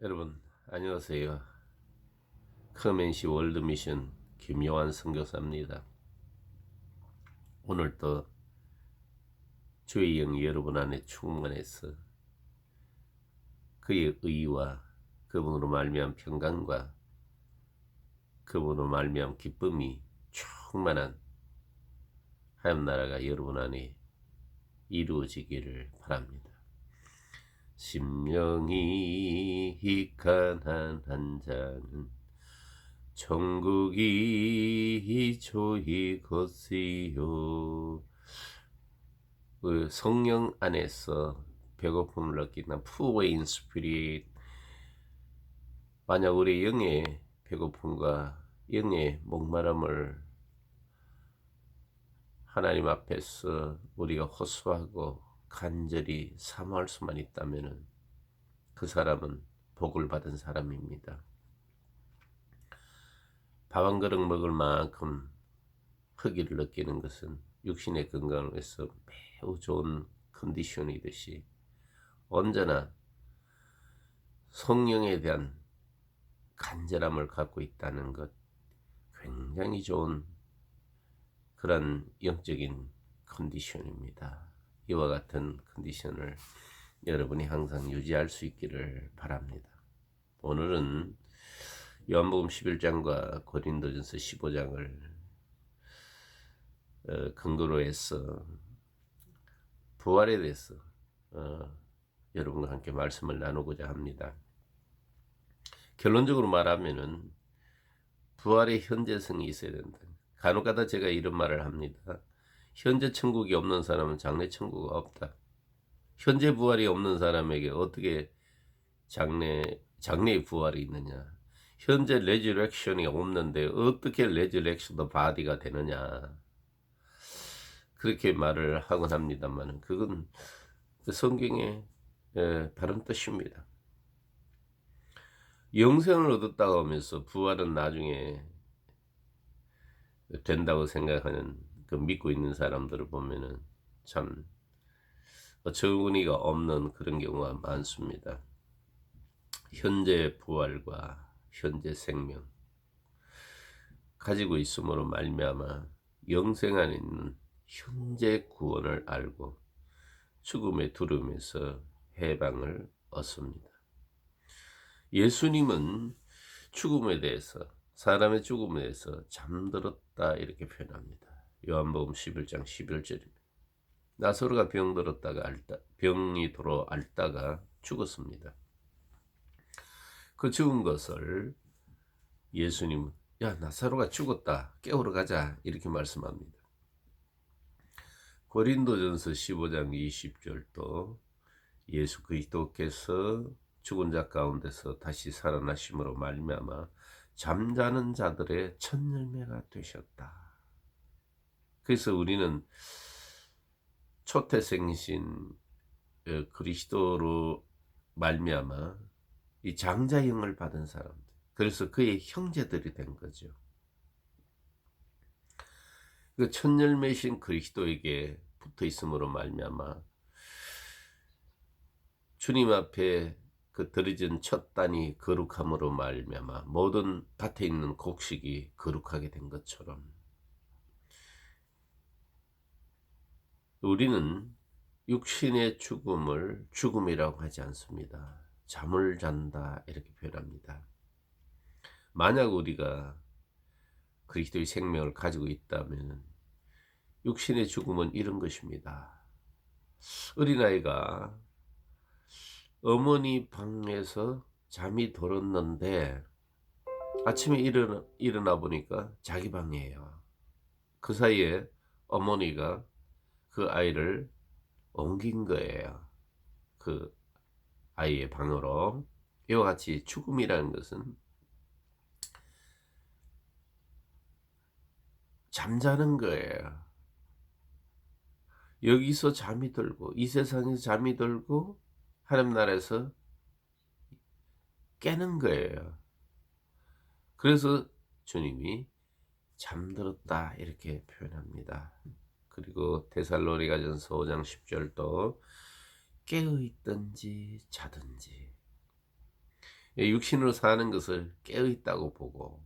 여러분 안녕하세요. 커맨시 월드미션 김요한 선교사입니다. 오늘도 주의 영 여러분 안에 충만해서 그의 의와 그분으로 말미암은 평강과 그분으로 말미암은 기쁨이 충만한 하나님 나라가 여러분 안에 이루어지기를 바랍니다. 심령이 희칸한 한 자는 천국이 조이 것이요. 그 성령 안에서 배고픔을 느끼는 poor in spirit. 만약 우리 영의 배고픔과 영의 목마름을 하나님 앞에서 우리가 호소하고 간절히 사모할 수만 있다면 그 사람은 복을 받은 사람입니다. 밥 한 그릇 먹을 만큼 허기를 느끼는 것은 육신의 건강을 위해서 매우 좋은 컨디션이듯이 언제나 성령에 대한 간절함을 갖고 있다는 것, 굉장히 좋은 그런 영적인 컨디션입니다. 이와 같은 컨디션을 여러분이 항상 유지할 수 있기를 바랍니다. 오늘은 요한복음 11장과 고린도전서 15장을 근거로 해서 부활에 대해서 여러분과 함께 말씀을 나누고자 합니다. 결론적으로 말하면은 부활의 현재성이 있어야 된다. 간혹가다 제가 이런 말을 합니다. 현재 천국이 없는 사람은 장래 천국이 없다. 현재 부활이 없는 사람에게 어떻게 장래의 부활이 있느냐. 현재 레저렉션이 없는데 어떻게 레저렉션 바디가 되느냐. 그렇게 말을 하곤 합니다만 그건 성경의 다른 뜻입니다. 영생을 얻었다고 하면서 부활은 나중에 된다고 생각하는 그 믿고 있는 사람들을 보면은 참 어처구니가 없는 그런 경우가 많습니다. 현재 부활과 현재 생명 가지고 있음으로 말미암아 영생 안에 있는 현재 구원을 알고 죽음의 두려움에서 해방을 얻습니다. 예수님은 죽음에 대해서, 사람의 죽음에 대해서 잠들었다 이렇게 표현합니다. 요한복음 11장 11절입니다. 나사로가 병이 들어 앓다가 죽었습니다. 그 죽은 것을 예수님은 야, 나사로가 죽었다, 깨우러 가자 이렇게 말씀합니다. 고린도전서 15장 20절도 예수 그리스도께서 죽은 자 가운데서 다시 살아나심으로 말미암아 잠자는 자들의 첫 열매가 되셨다. 그래서 우리는 초태생신 그리스도로 말미암아 이 장자형을 받은 사람들, 그래서 그의 형제들이 된 거죠. 그 첫 열매신 그리스도에게 붙어 있음으로 말미암아 주님 앞에 그 들어진 첫 단이 거룩함으로 말미암아 모든 밭에 있는 곡식이 거룩하게 된 것처럼 우리는 육신의 죽음을 죽음이라고 하지 않습니다. 잠을 잔다 이렇게 표현합니다. 만약 우리가 그리스도의 생명을 가지고 있다면 육신의 죽음은 이런 것입니다. 어린아이가 어머니 방에서 잠이 들었는데 아침에 일어나 보니까 자기 방이에요. 그 사이에 어머니가 그 아이를 옮긴 거예요. 그 아이의 방으로. 이와 같이 죽음이라는 것은 잠자는 거예요. 여기서 잠이 들고 이 세상에서 잠이 들고 하나님 나라에서 깨는 거예요. 그래서 주님이 잠들었다 이렇게 표현합니다. 그리고 데살로니가전서 5장 10절도 깨어있든지 자든지 육신으로 사는 것을 깨어 있다고 보고,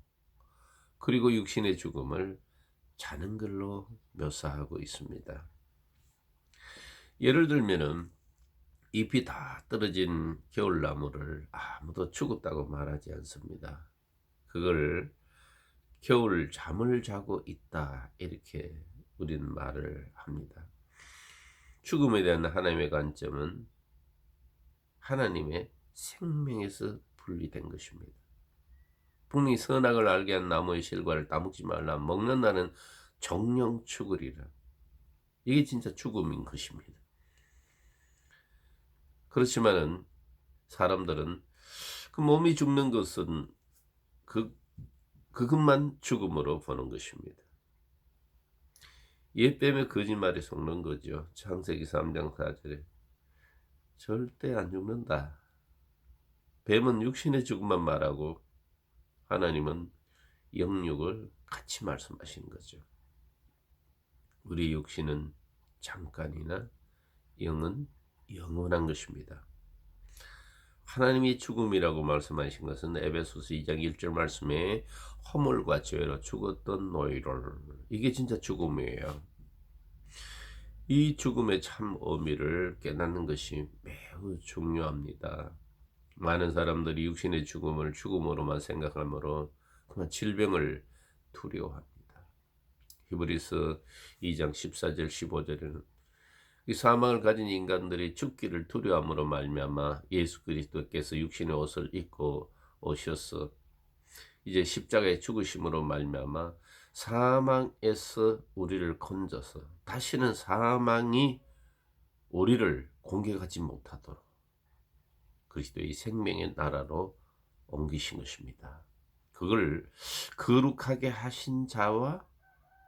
그리고 육신의 죽음을 자는 걸로 묘사하고 있습니다. 예를 들면은 잎이 다 떨어진 겨울나무를 아무도 죽었다고 말하지 않습니다. 그걸 겨울 잠을 자고 있다, 이렇게 우리는 말을 합니다. 죽음에 대한 하나님의 관점은 하나님의 생명에서 분리된 것입니다. 분명히 선악을 알게 한 나무의 실과를 따먹지 말라, 먹는 날은 정령 죽으리라. 이게 진짜 죽음인 것입니다. 그렇지만은 사람들은 그 몸이 죽는 것은 그것만 죽음으로 보는 것입니다. 얘 빼면 거짓말에 속는 거죠. 창세기 3장 4절에 절대 안 죽는다. 뱀은 육신의 죽음만 말하고 하나님은 영육을 같이 말씀하시는 거죠. 우리 육신은 잠깐이나 영은 영원한 것입니다. 하나님이 죽음이라고 말씀하신 것은 에베소서 2장 1절 말씀에 허물과 죄로 죽었던 너희를, 이게 진짜 죽음이에요. 이 죽음의 참 의미를 깨닫는 것이 매우 중요합니다. 많은 사람들이 육신의 죽음을 죽음으로만 생각하므로 그만 질병을 두려워합니다. 히브리서 2장 14절 15절에는 이 사망을 가진 인간들이 죽기를 두려움으로 말미암아 예수 그리스도께서 육신의 옷을 입고 오셔서 이제 십자가에 죽으심으로 말미암아 사망에서 우리를 건져서 다시는 사망이 우리를 공격하지 못하도록 그리스도의 생명의 나라로 옮기신 것입니다. 그걸 거룩하게 하신 자와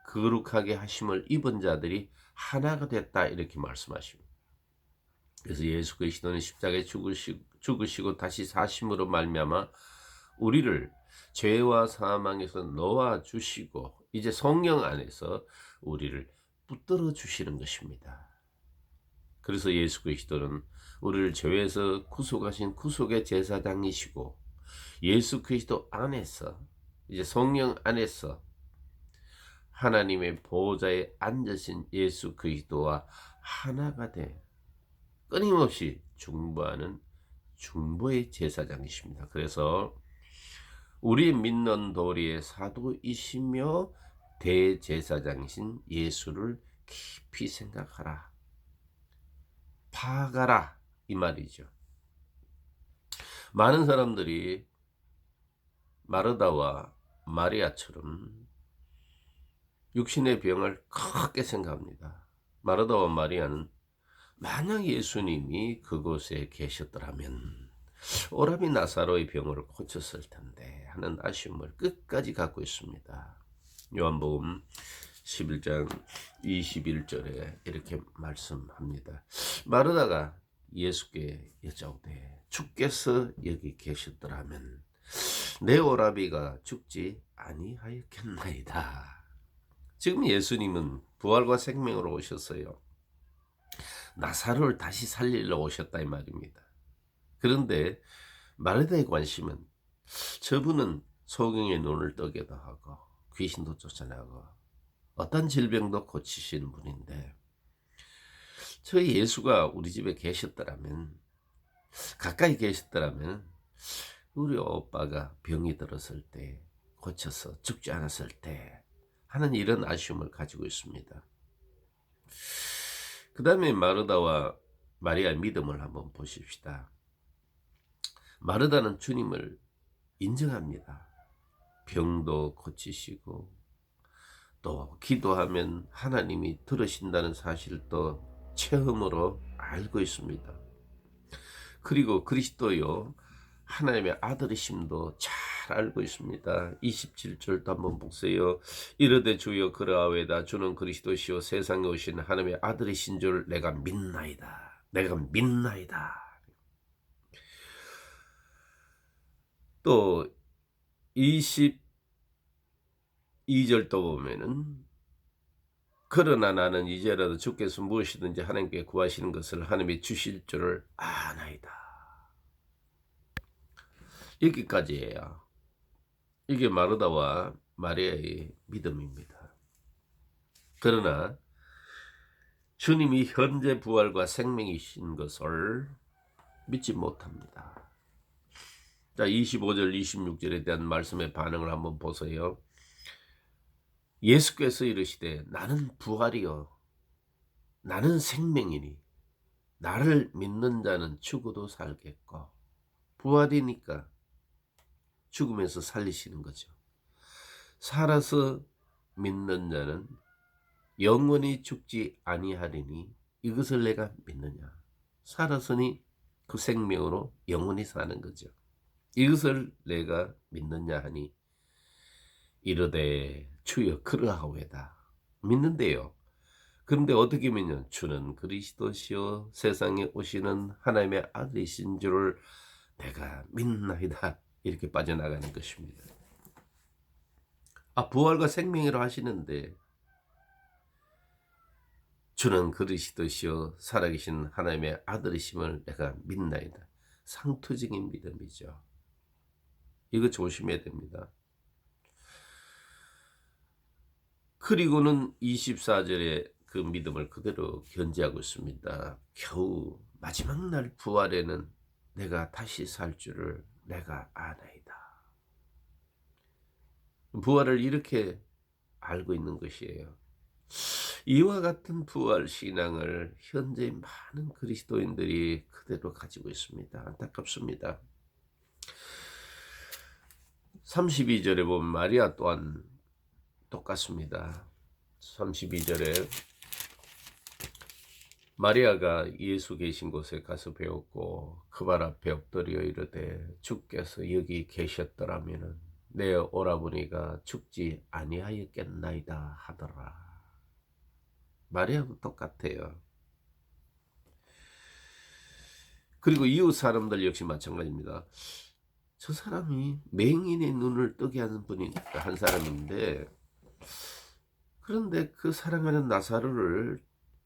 거룩하게 하심을 입은 자들이 하나가 됐다, 이렇게 말씀하십니다. 그래서 예수 그리스도는 십자가에 죽으시고 다시 사심으로 말미암아 우리를 죄와 사망에서 놓아 주시고 이제 성령 안에서 우리를 붙들어 주시는 것입니다. 그래서 예수 그리스도는 우리를 죄에서 구속하신 구속의 제사장이시고 예수 그리스도 안에서 이제 성령 안에서 하나님의 보호자에 앉으신 예수 그리스도와 하나가 돼 끊임없이 중보하는 중보의 제사장이십니다. 그래서 우리 믿는 도리의 사도이시며 대제사장이신 예수를 깊이 생각하라, 파가라, 이 말이죠. 많은 사람들이 마르다와 마리아처럼 육신의 병을 크게 생각합니다. 마르다와 마리아는 만약 예수님이 그곳에 계셨더라면 오라비 나사로의 병을 고쳤을 텐데 하는 아쉬움을 끝까지 갖고 있습니다. 요한복음 11장 21절에 이렇게 말씀합니다. 마르다가 예수께 여짜오되 주께서 여기 계셨더라면 내 오라비가 죽지 아니하였겠나이다. 지금 예수님은 부활과 생명으로 오셨어요. 나사로를 다시 살리러 오셨다, 이 말입니다. 그런데 마르다의 관심은 저분은 소경의 눈을 뜨게도 하고 귀신도 쫓아나고 어떤 질병도 고치시는 분인데 저희 예수가 우리 집에 계셨더라면, 가까이 계셨더라면 우리 오빠가 병이 들었을 때, 고쳐서 죽지 않았을 때 하는 이런 아쉬움을 가지고 있습니다. 그 다음에 마르다와 마리아의 믿음을 한번 보십시다. 마르다는 주님을 인정합니다. 병도 고치시고 또 기도하면 하나님이 들으신다는 사실도 체험으로 알고 있습니다. 그리고 그리스도요 하나님의 아들이심도 잘 알고 있습니다. 27절도 한번 보세요. 이르되 주여 그러하외다. 주는 그리스도시요 세상에 오신 하나님의 아들이신 줄 내가 믿나이다. 내가 믿나이다. 또 22절도 보면은 그러나 나는 이제라도 주께서 무엇이든지 하나님께 구하시는 것을 하나님이 주실 줄을 아나이다. 여기까지예요. 이게 마르다와 마리아의 믿음입니다. 그러나 주님이 현재 부활과 생명이신 것을 믿지 못합니다. 자, 25절 26절에 대한 말씀의 반응을 한번 보세요. 예수께서 이르시되 나는 부활이요 나는 생명이니 나를 믿는 자는 죽어도 살겠고. 부활이니까 죽음에서 살리시는 거죠. 살아서 믿는 자는 영원히 죽지 아니하리니 이것을 내가 믿느냐. 살았으니 그 생명으로 영원히 사는 거죠. 이것을 내가 믿느냐 하니 이르되 주여 그러하오이다. 믿는데요. 그런데 어떻게 믿냐. 주는 그리스도시요 세상에 오시는 하나님의 아들이신 줄을 내가 믿나이다. 이렇게 빠져나가는 것입니다. 부활과 생명이라 하시는데 주는 그리스도시요 살아계신 하나님의 아들이심을 내가 믿나이다. 상투적인 믿음이죠. 이거 조심해야 됩니다. 그리고는 24절에 그 믿음을 그대로 견지하고 있습니다. 겨우 마지막 날 부활에는 내가 다시 살 줄을 내가 아나이다. 부활을 이렇게 알고 있는 것이에요. 이와 같은 부활 신앙을 현재 많은 그리스도인들이 그대로 가지고 있습니다. 안타깝습니다. 32절에 보면 마리아 또한 똑같습니다. 32절에 마리아가 예수 계신 곳에 가서 배웠고 그 발 앞에 엎드려 이르되 주께서 여기 계셨더라면 내 오라버니가 죽지 아니하였겠나이다 하더라. 마리아도 똑같아요. 그리고 이웃 사람들 역시 마찬가지입니다. 저 사람이 맹인의 눈을 뜨게 하는 분이 한 사람인데 그런데 그 사랑하는 나사로를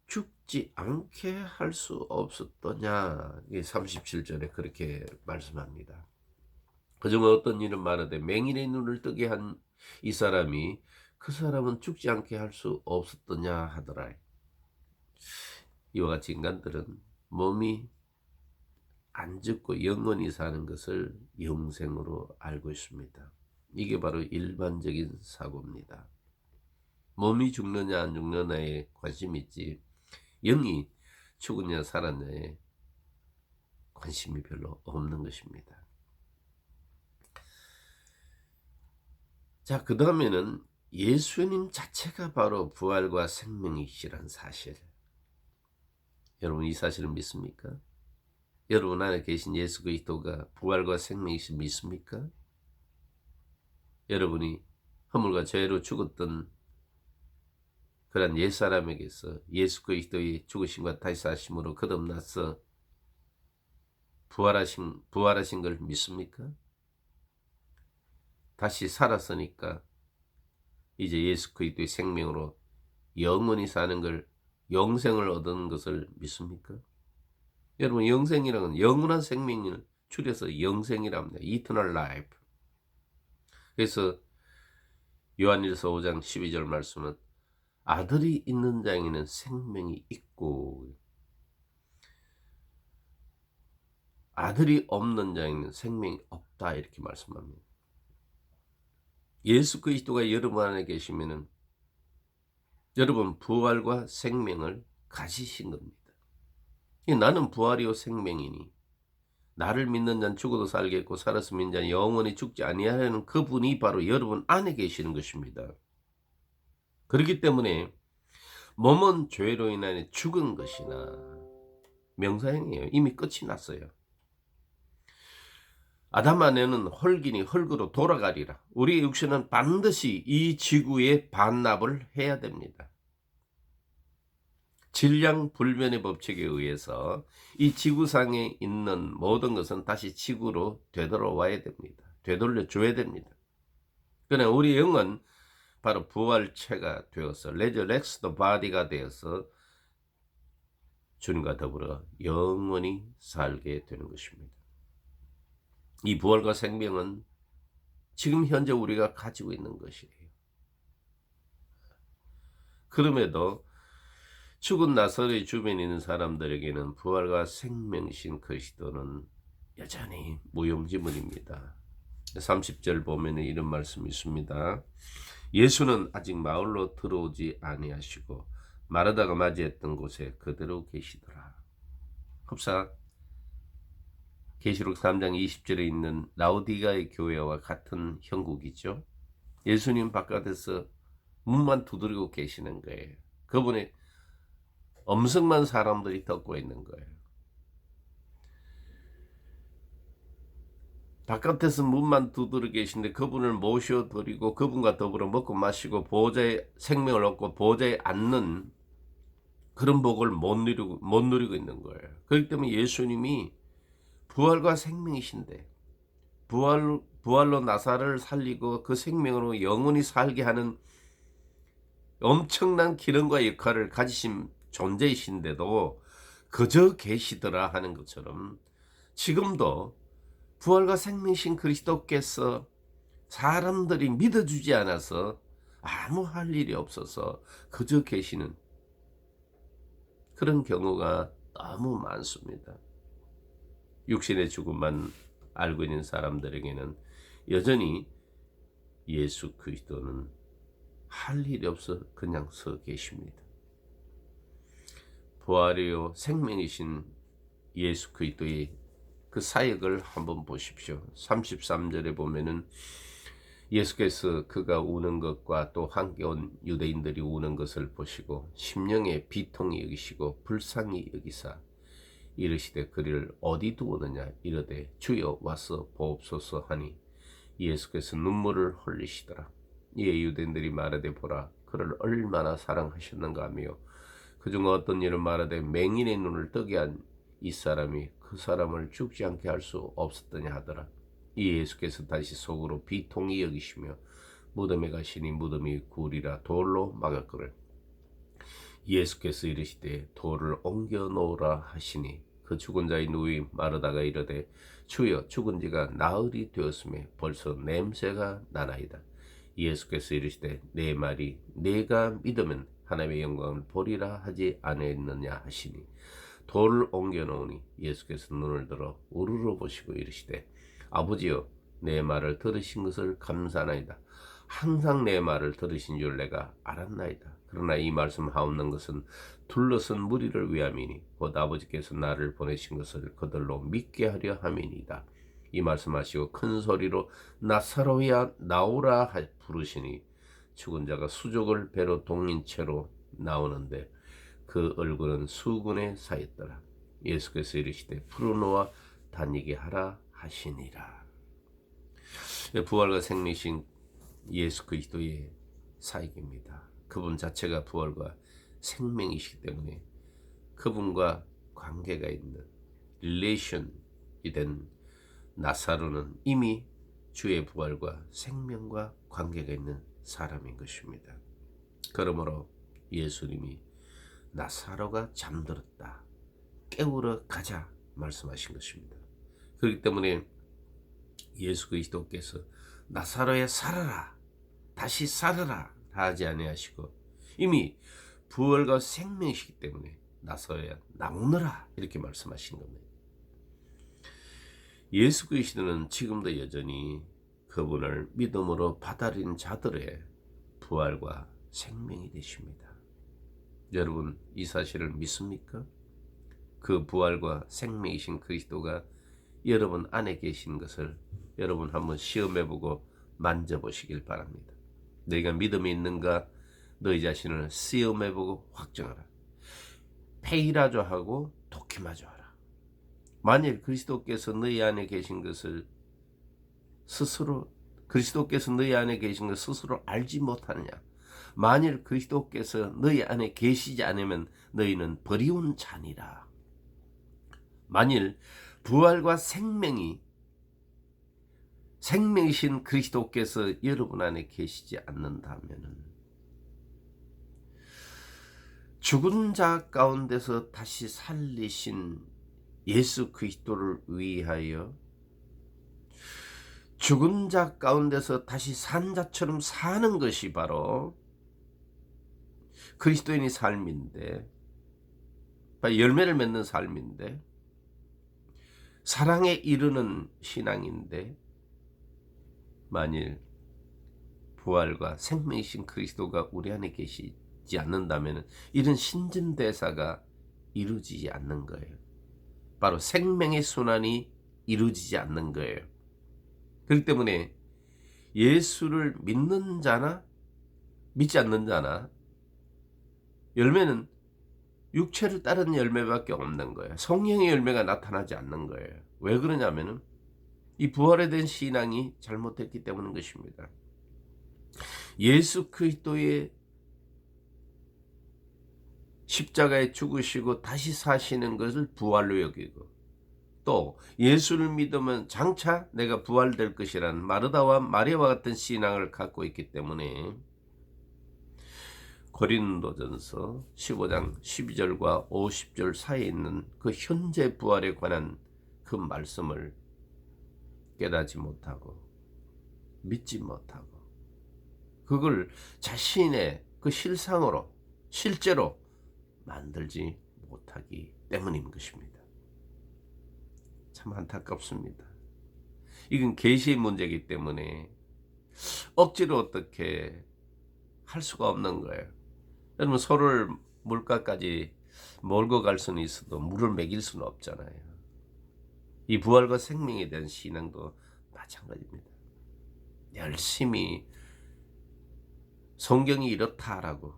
죽지 않게 할 수 없었더냐. 37절에 그렇게 말씀합니다. 그중에 어떤 일은 말하되 맹인의 눈을 뜨게 한 이 사람이 그 사람은 죽지 않게 할 수 없었더냐 하더라. 이와 같이 인간들은 몸이 안 죽고 영원히 사는 것을 영생으로 알고 있습니다. 이게 바로 일반적인 사고입니다. 몸이 죽느냐 안 죽느냐에 관심이 있지 영이 죽으냐 살았냐에 관심이 별로 없는 것입니다. 자, 그 다음에는 예수님 자체가 바로 부활과 생명이시란 사실. 여러분 이 사실을 믿습니까? 여러분 안에 계신 예수 그리스도가 부활과 생명이신 믿습니까? 여러분이 허물과 죄로 죽었던 그런 옛사람에게서 예수 그리스도의 죽으심과 다시 사심으로 거듭나서 부활하신 걸 믿습니까? 다시 살았으니까 이제 예수 그리스도의 생명으로 영원히 사는 걸 영생을 얻는 것을 믿습니까? 여러분 영생이라는 건 영원한 생명을 줄여서 영생이라 합니다. Eternal life. 그래서 요한일서 5장 12절 말씀은 아들이 있는 자에게는 생명이 있고 아들이 없는 자에게는 생명이 없다 이렇게 말씀합니다. 예수 그리스도가 여러분 안에 계시면은 여러분 부활과 생명을 가지신 겁니다. 나는 부활이요 생명이니 나를 믿는 자는 죽어도 살겠고 살아서 믿는 자는 영원히 죽지 아니하려는 그분이 바로 여러분 안에 계시는 것입니다. 그렇기 때문에 몸은 죄로 인하여 죽은 것이나 명사형이에요. 이미 끝이 났어요. 아담 안에는 헐기니 헐그로 돌아가리라. 우리의 육신은 반드시 이 지구에 반납을 해야 됩니다. 질량불변의 법칙에 의해서 이 지구상에 있는 모든 것은 다시 지구로 되돌아와야 됩니다. 되돌려 줘야 됩니다. 그러나 우리 영은 바로 부활체가 되어서 레저렉스도 바디가 되어서 주님과 더불어 영원히 살게 되는 것입니다. 이 부활과 생명은 지금 현재 우리가 가지고 있는 것이에요. 그럼에도 죽은 나사로의 주변에 있는 사람들에게는 부활과 생명이신 그리스도는 여전히 무용지물입니다. 30절 보면 이런 말씀이 있습니다. 예수는 아직 마을로 들어오지 아니하시고 마르다가 맞이했던 곳에 그대로 계시더라. 흡사 계시록 3장 20절에 있는 라오디가의 교회와 같은 형국이죠. 예수님 바깥에서 문만 두드리고 계시는 거예요. 그분의 엄청난 사람들이 듣고 있는 거예요. 바깥에서 문만 두드려 계신데 그분을 모셔드리고 그분과 더불어 먹고 마시고 보호자의 생명을 얻고 보호자에 앉는 그런 복을 못 누리고 있는 거예요. 그렇기 때문에 예수님이 부활과 생명이신데 부활로 나사를 살리고 그 생명으로 영원히 살게 하는 엄청난 기능과 역할을 가지신 존재이신데도 그저 계시더라 하는 것처럼 지금도 부활과 생명이신 그리스도께서 사람들이 믿어주지 않아서 아무 할 일이 없어서 그저 계시는 그런 경우가 너무 많습니다. 육신의 죽음만 알고 있는 사람들에게는 여전히 예수 그리스도는 할 일이 없어 그냥 서 계십니다. 부활이요 생명이신 예수 그리스도의 그 사역을 한번 보십시오. 33절에 보면은 예수께서 그가 우는 것과 또 함께 온 유대인들이 우는 것을 보시고 심령에 비통히 여기시고 불쌍히 여기사 이르시되 그를 어디 두었느냐 이르되 주여 와서 보옵소서 하니 예수께서 눈물을 흘리시더라. 이에 유대인들이 말하되 보라 그를 얼마나 사랑하셨는가 하며 그중 어떤 이는 말하되 맹인의 눈을 뜨게 한 이 사람이 그 사람을 죽지 않게 할 수 없었더냐 하더라. 이 예수께서 다시 속으로 비통히 여기시며 무덤에 가시니 무덤이 굴이라 돌로 막았거늘 예수께서 이르시되 돌을 옮겨 놓으라 하시니 그 죽은 자의 누이 마르다가 이르되 주여 죽은 지가 나흘이 되었음에 벌써 냄새가 나나이다. 예수께서 이르시되 내 말이 내가 믿으면 하나님의 영광을 보리라 하지 아니했느냐 하시니 돌을 옮겨 놓으니 예수께서 눈을 들어 우르르 보시고 이르시되 아버지여 내 말을 들으신 것을 감사하나이다. 항상 내 말을 들으신 줄 내가 알았나이다. 그러나 이 말씀 하옵는 것은 둘러선 무리를 위함이니 곧 아버지께서 나를 보내신 것을 그들로 믿게 하려 함이니이다. 이 말씀하시고 큰 소리로 나사로야 나오라 부르시니 죽은 자가 수족을 배로 동인 채로 나오는데 그 얼굴은 수군에 사였더라. 예수께서 이르시되 풀어놓아 다니게 하라 하시니라. 부활과 생명이신 예수 그리스도의 사역입니다. 그분 자체가 부활과 생명이시기 때문에 그분과 관계가 있는 릴레이션이 된 나사로는 이미 주의 부활과 생명과 관계가 있는 사람인 것입니다. 그러므로 예수님이 나사로가 잠들었다. 깨우러 가자 말씀하신 것입니다. 그렇기 때문에 예수 그리스도께서 나사로야 살아라 다시 살아라 하지 아니하시고 이미 부활과 생명이시기 때문에 나사로야 나오너라 이렇게 말씀하신 겁니다. 예수 그리스도는 지금도 여전히 그분을 믿음으로 받아들인 자들의 부활과 생명이 되십니다. 여러분 이 사실을 믿습니까? 그 부활과 생명이신 그리스도가 여러분 안에 계신 것을 여러분 한번 시험해보고 만져보시길 바랍니다. 너희가 믿음이 있는가 너희 자신을 시험해보고 확정하라. 페이라조 하고 도키마조 하라. 만일 그리스도께서 너희 안에 계신 것을 스스로 그리스도께서 너희 안에 계신 것을 스스로 알지 못하느냐. 만일 그리스도께서 너희 안에 계시지 않으면 너희는 버리운 자니라. 만일 부활과 생명이신 그리스도께서 여러분 안에 계시지 않는다면 죽은 자 가운데서 다시 살리신 예수 그리스도를 위하여 죽은 자 가운데서 다시 산 자처럼 사는 것이 바로 그리스도인의 삶인데, 열매를 맺는 삶인데, 사랑에 이르는 신앙인데, 만일 부활과 생명이신 그리스도가 우리 안에 계시지 않는다면 이런 신진대사가 이루어지지 않는 거예요. 바로 생명의 순환이 이루어지지 않는 거예요. 그렇기 때문에 예수를 믿는 자나 믿지 않는 자나 열매는 육체를 따르는 열매밖에 없는 거예요. 성령의 열매가 나타나지 않는 거예요. 왜 그러냐면은 이 부활에 대한 신앙이 잘못됐기 때문인 것입니다. 예수 그리스도의 십자가에 죽으시고 다시 사시는 것을 부활로 여기고, 또 예수를 믿으면 장차 내가 부활될 것이라는 마르다와 마리아와 같은 신앙을 갖고 있기 때문에 고린도전서 15장 12절과 50절 사이에 있는 그 현재 부활에 관한 그 말씀을 깨닫지 못하고 믿지 못하고 그걸 자신의 그 실상으로 실제로 만들지 못하기 때문인 것입니다. 참 안타깝습니다. 이건 계시의 문제이기 때문에 억지로 어떻게 할 수가 없는 거예요. 여러분, 소를 물가까지 몰고 갈 수는 있어도 물을 먹일 수는 없잖아요. 이 부활과 생명에 대한 신앙도 마찬가지입니다. 열심히 성경이 이렇다라고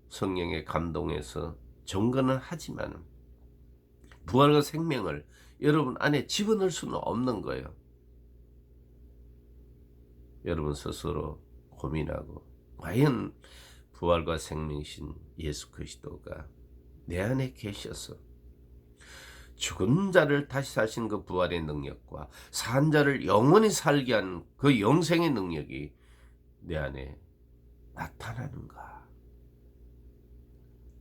성령의 감동에서 정건은 하지만 부활과 생명을 여러분 안에 집어넣을 수는 없는 거예요. 여러분 스스로 고민하고, 과연 부활과 생명이신 예수 그리스도가 내 안에 계셔서 죽은 자를 다시 사신 그 부활의 능력과 산 자를 영원히 살게 하는 그 영생의 능력이 내 안에 나타나는가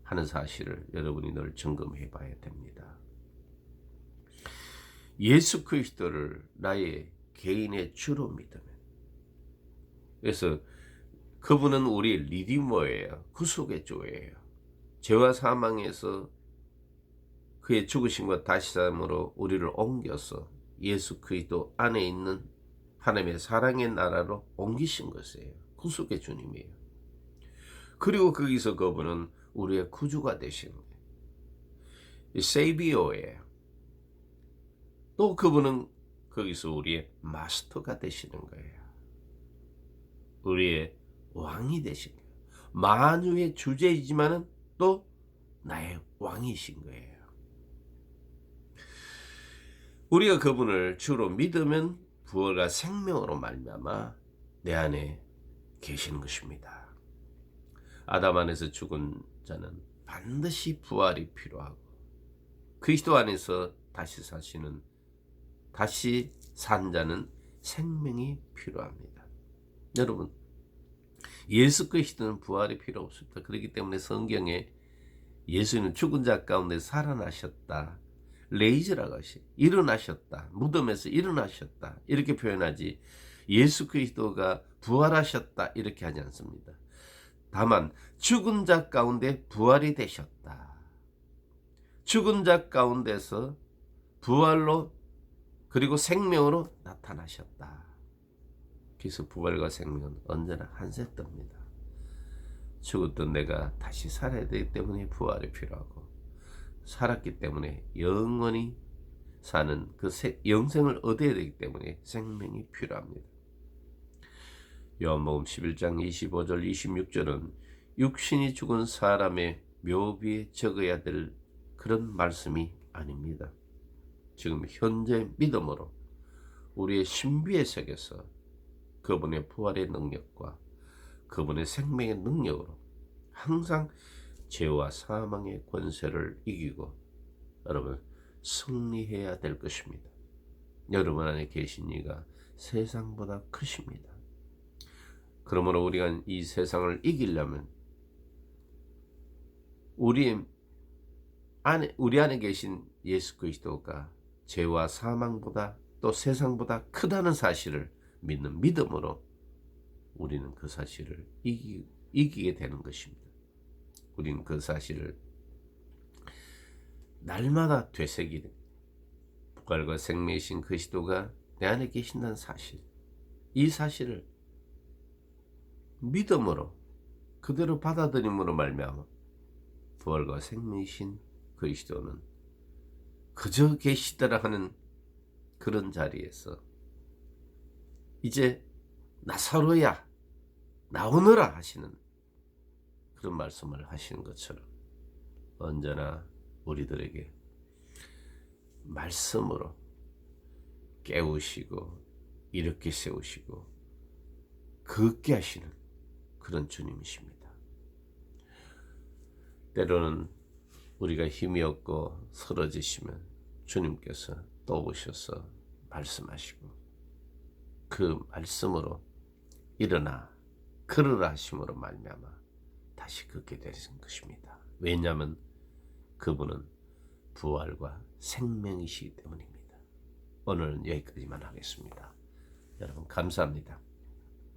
하는 사실을 여러분이 늘 점검해 봐야 됩니다. 예수 그리스도를 나의 개인의 주로 믿으면, 그래서 그분은 우리 리디머예요. 구속의 주예요. 죄와 사망에서 그의 죽으심과 다시사함으로 우리를 옮겨서 예수 그리스도 안에 있는 하나님의 사랑의 나라로 옮기신 것이에요. 구속의 주님이에요. 그리고 거기서 그분은 우리의 구주가 되신 거예요. 세이비어예요. 또 그분은 거기서 우리의 마스터가 되시는 거예요. 우리의 왕이 되신 거예요. 만유의 주제이지만은 또 나의 왕이신 거예요. 우리가 그분을 주로 믿으면 부활과 생명으로 말미암아 내 안에 계시는 것입니다. 아담 안에서 죽은 자는 반드시 부활이 필요하고, 그리스도 안에서 다시 사시는, 다시 산 자는 생명이 필요합니다. 여러분, 예수 그리스도는 부활이 필요 없습니다. 그렇기 때문에 성경에 예수는 죽은 자 가운데 살아나셨다, 레이즈라고 하시, 일어나셨다, 무덤에서 일어나셨다 이렇게 표현하지, 예수 그리스도가 부활하셨다 이렇게 하지 않습니다. 다만 죽은 자 가운데 부활이 되셨다, 죽은 자 가운데서 부활로 그리고 생명으로 나타나셨다. 그래서 부활과 생명은 언제나 한 세트입니다. 죽었던 내가 다시 살아야 되기 때문에 부활이 필요하고, 살았기 때문에 영원히 사는 그 영생을 얻어야 되기 때문에 생명이 필요합니다. 요한복음 11장 25절 26절은 육신이 죽은 사람의 묘비에 적어야 될 그런 말씀이 아닙니다. 지금 현재 믿음으로 우리의 신비의 세계에서 그분의 부활의 능력과 그분의 생명의 능력으로 항상 죄와 사망의 권세를 이기고 여러분 승리해야 될 것입니다. 여러분 안에 계신 이가 세상보다 크십니다. 그러므로 우리가 이 세상을 이기려면 우리 안에 계신 예수 그리스도가 죄와 사망보다 또 세상보다 크다는 사실을 믿는 믿음으로 우리는 그 사실을 이기게 되는 것입니다. 우리는 그 사실을 날마다 되새기는, 부활과 생명이신 그리스도가 내 안에 계신다는 사실, 이 사실을 믿음으로 그대로 받아들임으로 말미암아 부활과 생명이신 그리스도는 그저 계시더라 하는 그런 자리에서 이제 나사로야 나오너라 하시는 그런 말씀을 하시는 것처럼 언제나 우리들에게 말씀으로 깨우시고 일으켜 세우시고 걷게 하시는 그런 주님이십니다. 때로는 우리가 힘이 없고 쓰러지시면 주님께서 또 오셔서 말씀하시고 그 말씀으로 일어나 걸으라 하심으로 말미암아 다시 걷게 되신 것입니다. 왜냐하면 그분은 부활과 생명이시기 때문입니다. 오늘은 여기까지만 하겠습니다. 여러분 감사합니다.